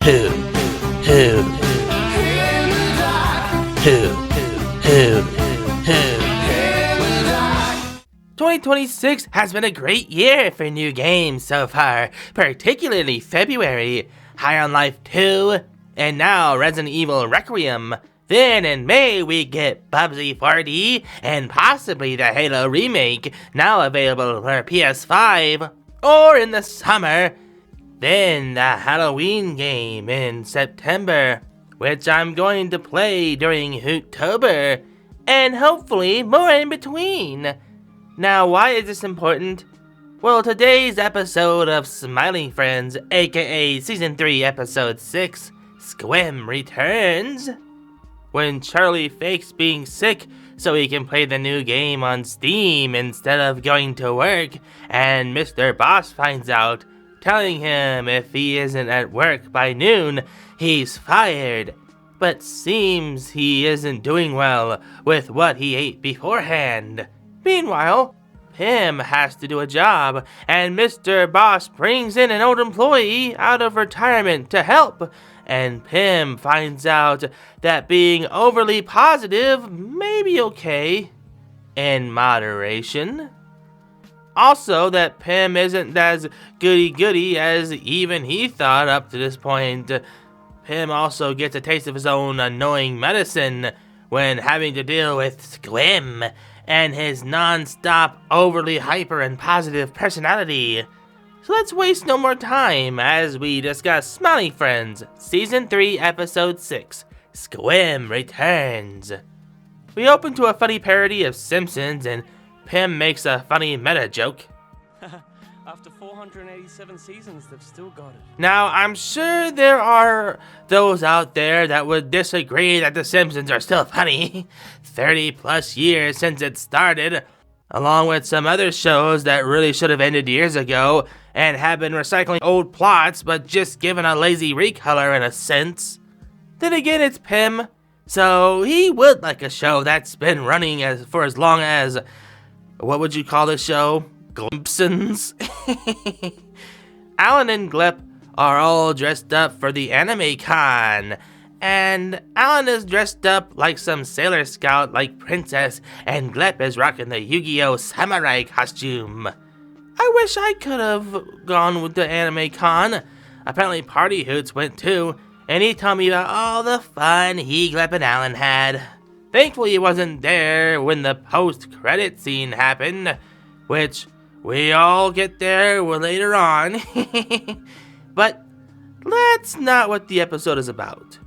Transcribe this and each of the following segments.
Who? Who? Who? 2026 has been a great year for new games so far, particularly February, High on Life 2, and now Resident Evil Requiem. Then in May we get Bubsy 4D and possibly the Halo remake, now available for PS5, or in the summer. Then the Halloween game in September, which I'm going to play during Hoottober, and hopefully more in between. Now, why is this important? Well, today's episode of Smiling Friends, aka Season 3, Episode 6, Squim returns. When Charlie fakes being sick so he can play the new game on Steam instead of going to work, and Mr. Boss finds out, telling him if he isn't at work by noon, he's fired. But seems he isn't doing well with what he ate beforehand. Meanwhile, Pim has to do a job, and Mr. Boss brings in an old employee out of retirement to help, and Pim finds out that being overly positive may be okay, in moderation. Also, that Pim isn't as goody-goody as even he thought up to this point. Pim also gets a taste of his own annoying medicine when having to deal with Squim and his non-stop, overly hyper and positive personality. So let's waste no more time as we discuss Smiling Friends, Season 3, Episode 6, Squim Returns. We open to a funny parody of Simpsons, and Pim makes a funny meta joke. After 487 seasons, they've still got it. Now, I'm sure there are those out there that would disagree that The Simpsons are still funny. 30 plus years since it started, along with some other shows that really should have ended years ago and have been recycling old plots but just given a lazy recolor in a sense. Then again, it's Pim, so he would like a show that's been running for as long as, what would you call this show? Glimpsons? Alan and Glep are all dressed up for the anime con, and Alan is dressed up like some Sailor Scout like princess, and Glep is rocking the Yu-Gi-Oh! Samurai costume. I wish I could have gone with the anime con. Apparently Party Hoots went too, and he told me about all the fun he, Glep, and Alan had. Thankfully he wasn't there when the post-credit scene happened, which we all get there later on. But that's not what the episode is about.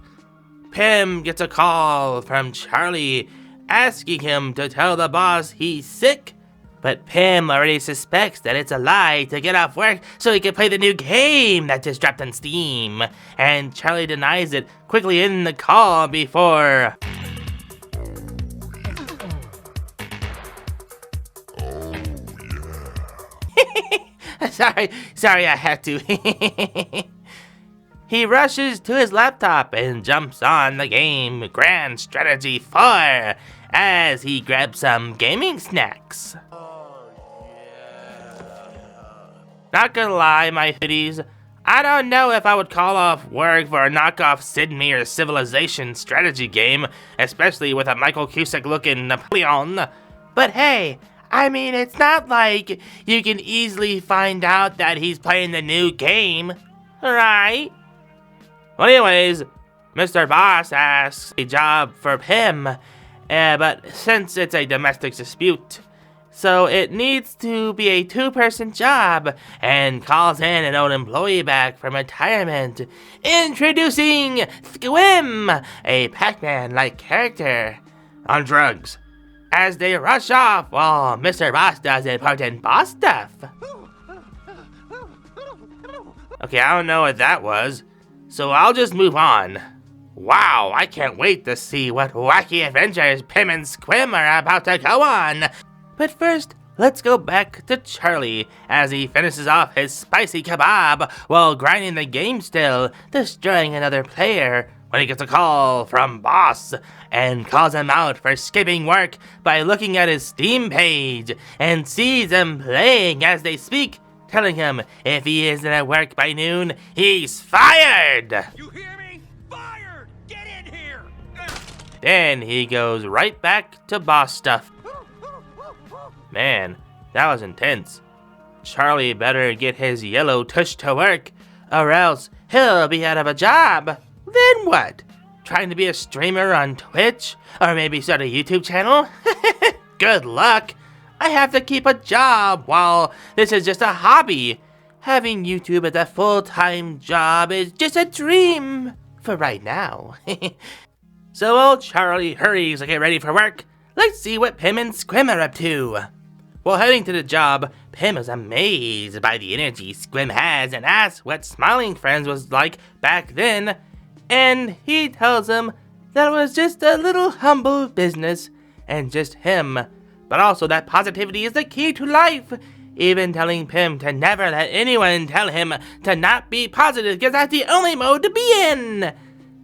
Pim gets a call from Charlie asking him to tell the boss he's sick, but Pim already suspects that it's a lie to get off work so he can play the new game that just dropped on Steam, and Charlie denies it, quickly ending the call before... Sorry, I had to. He rushes to his laptop and jumps on the game Grand Strategy 4 as he grabs some gaming snacks. Not gonna lie, my hoodies, I don't know if I would call off work for a knockoff Sid Meier's Civilization strategy game, especially with a Michael Cusick-looking Napoleon. But hey, I mean, it's not like you can easily find out that he's playing the new game, right? Well, anyways, Mr. Boss asks a job for Pim, but since it's a domestic dispute, so it needs to be a two-person job, and calls in an old employee back from retirement, introducing Squim, a Pac-Man-like character, on drugs, as they rush off while Mr. Boss does important boss stuff. Okay, I don't know what that was, so I'll just move on. Wow, I can't wait to see what wacky adventures Pim and Squim are about to go on. But first, let's go back to Charlie as he finishes off his spicy kebab while grinding the game still, destroying another player, when he gets a call from Boss and calls him out for skipping work by looking at his Steam page and sees him playing as they speak, telling him if he isn't at work by noon, he's fired! You hear me? Fired! Get in here! Then he goes right back to boss stuff. Man, that was intense. Charlie better get his yellow tush to work, or else he'll be out of a job. Then what? Trying to be a streamer on Twitch? Or maybe start a YouTube channel? Good luck! I have to keep a job while this is just a hobby. Having YouTube as a full-time job is just a dream for right now. So old Charlie hurries to get ready for work. Let's see what Pim and Squim are up to. While heading to the job, Pim is amazed by the energy Squim has and asks what Smiling Friends was like back then. And he tells him that it was just a little humble business and just him. But also that positivity is the key to life. Even telling Pim to never let anyone tell him to not be positive because that's the only mode to be in.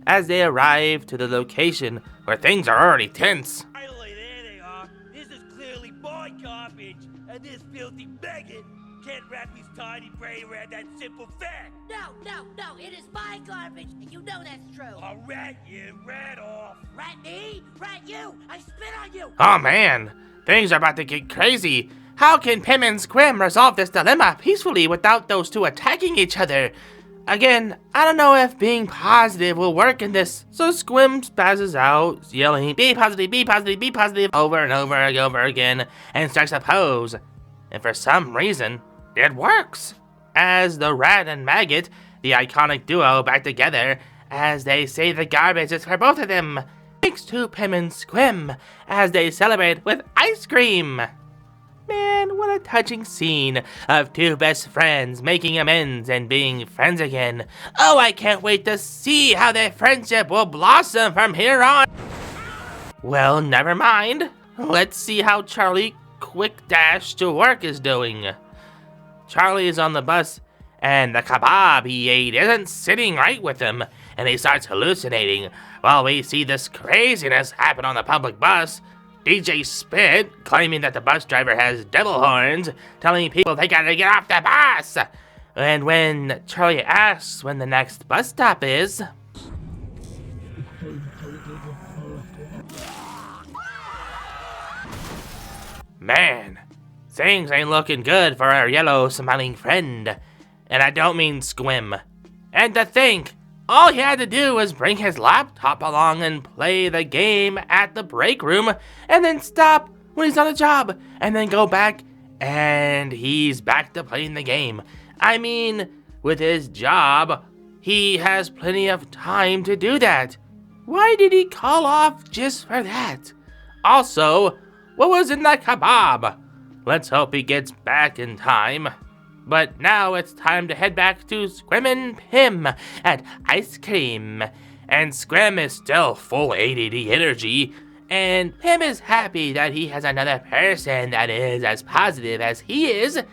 As they arrive to the location where things are already tense. Finally, there they are. This is clearly my garbage, and this filthy maggot can't wrap his tiny brain around that simple fact. No, it is my garbage, and you know that's true. I'll rat you, rat off. Rat me? Rat you? I spit on you! Oh man, things are about to get crazy. How can Pim and Squim resolve this dilemma peacefully without those two attacking each other? Again, I don't know if being positive will work in this. So Squim spazzes out, yelling, be positive, be positive, be positive, over and over and over again, and starts a pose. And for some reason, it works. As the rat and maggot, the iconic duo, back together, as they say the garbage is for both of them. Thanks to Pim and Squim, as they celebrate with ice cream. Man, what a touching scene of two best friends making amends and being friends again. Oh, I can't wait to see how their friendship will blossom from here on. Well, never mind. Let's see how Charlie Quick Dash to Work is doing. Charlie is on the bus, and the kebab he ate isn't sitting right with him, and he starts hallucinating while we see this craziness happen on the public bus. DJ Spit claiming that the bus driver has devil horns, telling people they gotta get off the bus. And when Charlie asks when the next bus stop is, man, things ain't looking good for our yellow smiling friend. And I don't mean Squim. And to think, all he had to do was bring his laptop along and play the game at the break room, and then stop when he's on a job, and then go back, and he's back to playing the game. I mean, with his job, he has plenty of time to do that. Why did he call off just for that? Also, what was in that kebab? Let's hope he gets back in time. But now it's time to head back to Squim and Pim at ice cream. And Squim is still full ADD energy, and Pim is happy that he has another person that is as positive as he is. And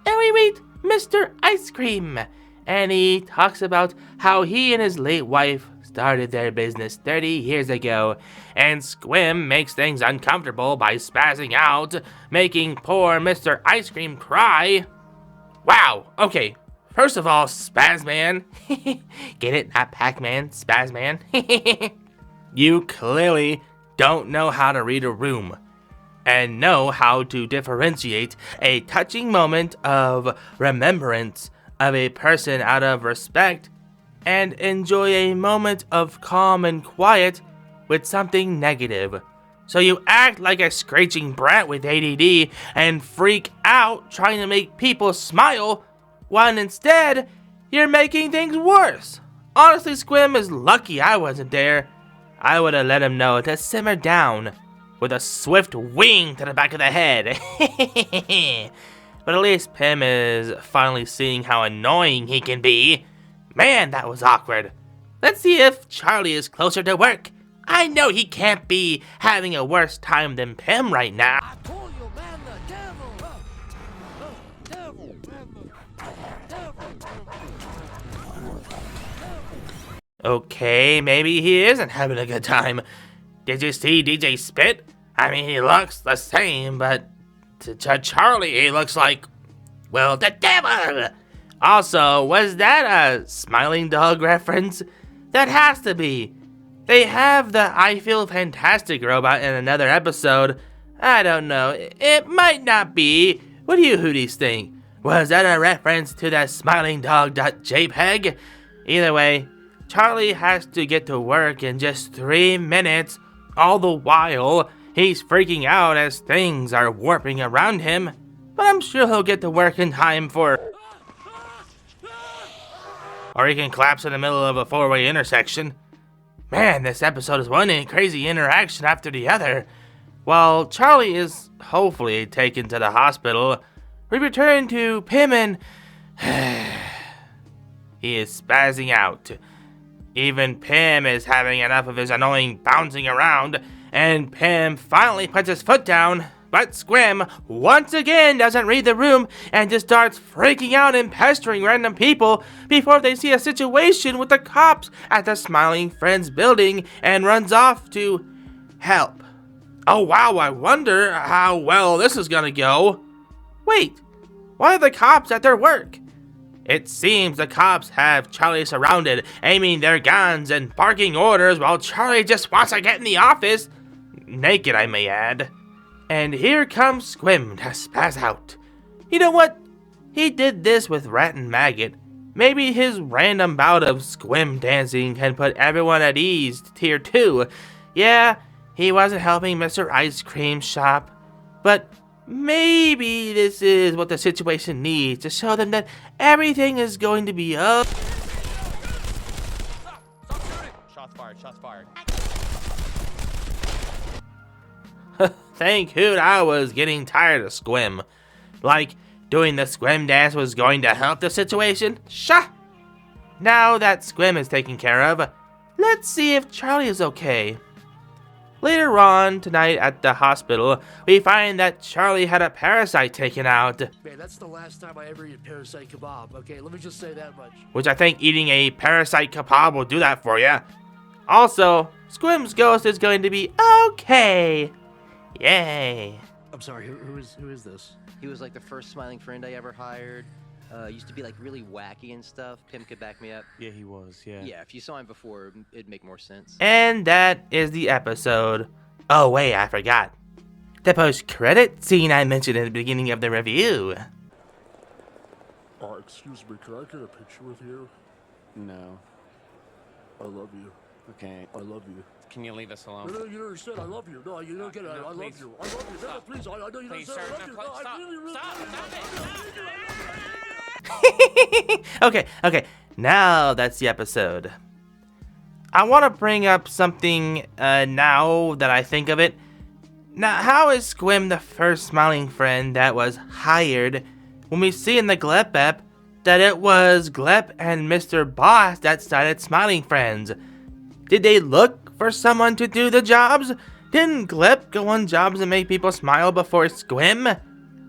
we meet Mr. Ice Cream, and he talks about how he and his late wife started their business 30 years ago, and Squim makes things uncomfortable by spazzing out, making poor Mr. Ice Cream cry. Wow, okay, first of all, Spazman. Get it? Not Pac-Man, Spazman. You clearly don't know how to read a room and know how to differentiate a touching moment of remembrance of a person out of respect and enjoy a moment of calm and quiet with something negative. So you act like a screeching brat with ADD and freak out trying to make people smile, when instead, you're making things worse. Honestly, Squim is lucky I wasn't there. I would have let him know to simmer down with a swift wing to the back of the head. But at least Pim is finally seeing how annoying he can be. Man, that was awkward. Let's see if Charlie is closer to work. I know he can't be having a worse time than Pim right now. I told you, man, the devil. Okay, maybe he isn't having a good time. Did you see DJ Spit? I mean, he looks the same, but to Charlie, he looks like Well, the devil! Also, was that a smiling dog reference? That has to be. They have the I Feel Fantastic robot in another episode. I don't know. It might not be. What do you hooties think? Was that a reference to that smilingdog.jpg? Either way, Charlie has to get to work in just 3 minutes. All the while, he's freaking out as things are warping around him. But I'm sure he'll get to work in time for... Or he can collapse in the middle of a 4-way intersection. Man, this episode is one crazy interaction after the other. While Charlie is hopefully taken to the hospital, we return to Pim and... he is spazzing out. Even Pim is having enough of his annoying bouncing around, and Pim finally puts his foot down, but Squim once again doesn't read the room and just starts freaking out and pestering random people before they see a situation with the cops at the Smiling Friends building and runs off to help. Oh wow, I wonder how well this is gonna go. Wait, why are the cops at their work? It seems the cops have Charlie surrounded, aiming their guns and barking orders while Charlie just wants to get in the office. Naked, I may add. And here comes Squim to spaz out. You know what? He did this with Rat and Maggot. Maybe his random bout of Squim dancing can put everyone at ease to tier 2. Yeah, he wasn't helping Mr. Ice Cream Shop, but maybe this is what the situation needs to show them that everything is going to be up. Shots fired, shots fired. Thank Hoot, I was getting tired of Squim. Like, doing the Squim dance was going to help the situation? Shah! Now that Squim is taken care of, let's see if Charlie is okay. Later on tonight at the hospital, we find that Charlie had a parasite taken out. Man, that's the last time I ever eat a parasite kebab. Okay, let me just say that much. Which I think eating a parasite kebab will do that for you. Also, Squim's ghost is going to be okay. Yay. I'm sorry, who is this? He was like the first smiling friend I ever hired. Used to be like really wacky and stuff. Pim could back me up. Yeah, he was, yeah. Yeah, if you saw him before, it'd make more sense. And that is the episode. Oh wait, I forgot. The post-credit scene I mentioned at the beginning of the review. Excuse me, can I get a picture with you? No. I love you. Okay. I love you. Can you leave us alone? No, you don't understand. I love you. No, you don't get it. No, I love please. you. I love you. No, Stop. please. I know you don't Please, understand. sir. I love you. No, No, stop. I really, really Stop. love you. Okay, now that's the episode. I want to bring up something now that I think of it. Now, how is Squim the first smiling friend that was hired when we see in the Glep app that it was Glep and Mr. Boss that started Smiling Friends? Did they look for someone to do the jobs? Didn't Glep go on jobs and make people smile before Squim?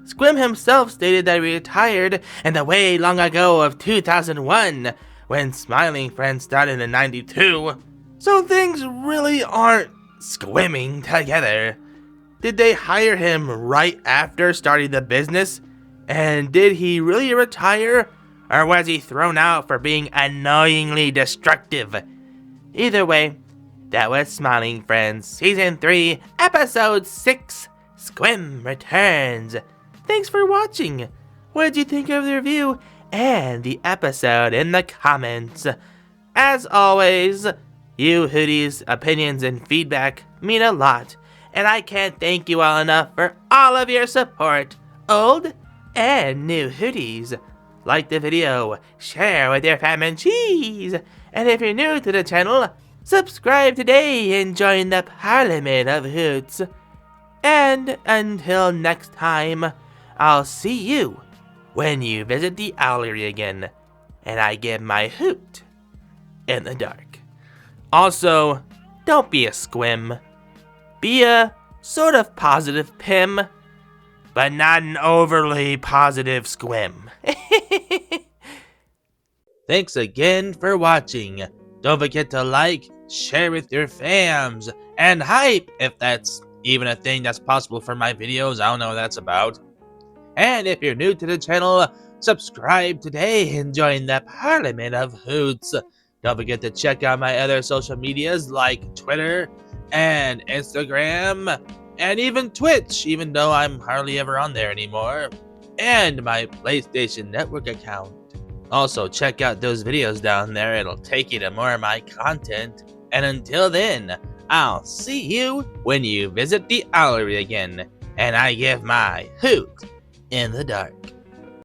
Squim himself stated that he retired in the way long ago of 2001, when Smiling Friends started in 92. So things really aren't squimming together. Did they hire him right after starting the business? And did he really retire? Or was he thrown out for being annoyingly destructive? Either way, that was Smiling Friends Season 3, Episode 6, Squim Returns. Thanks for watching. What did you think of the review and the episode in the comments? As always, you Hooties' opinions and feedback mean a lot, and I can't thank you all enough for all of your support, old and new Hooties. Like the video, share with your fam and cheese, and if you're new to the channel, subscribe today and join the Parliament of Hoots. And until next time, I'll see you when you visit the owlery again, and I give my hoot in the dark. Also, don't be a Squim. Be a sort of positive Pim, but not an overly positive Squim. Thanks again for watching. Don't forget to like, share with your fams, and hype if that's even a thing that's possible for my videos. I don't know what that's about. And if you're new to the channel, subscribe today and join the Parliament of Hoots. Don't forget to check out my other social medias like Twitter and Instagram and even Twitch, even though I'm hardly ever on there anymore, and my PlayStation Network account. Also, check out those videos down there. It'll take you to more of my content. And until then, I'll see you when you visit the Owlery again, and I give my hoot in the dark.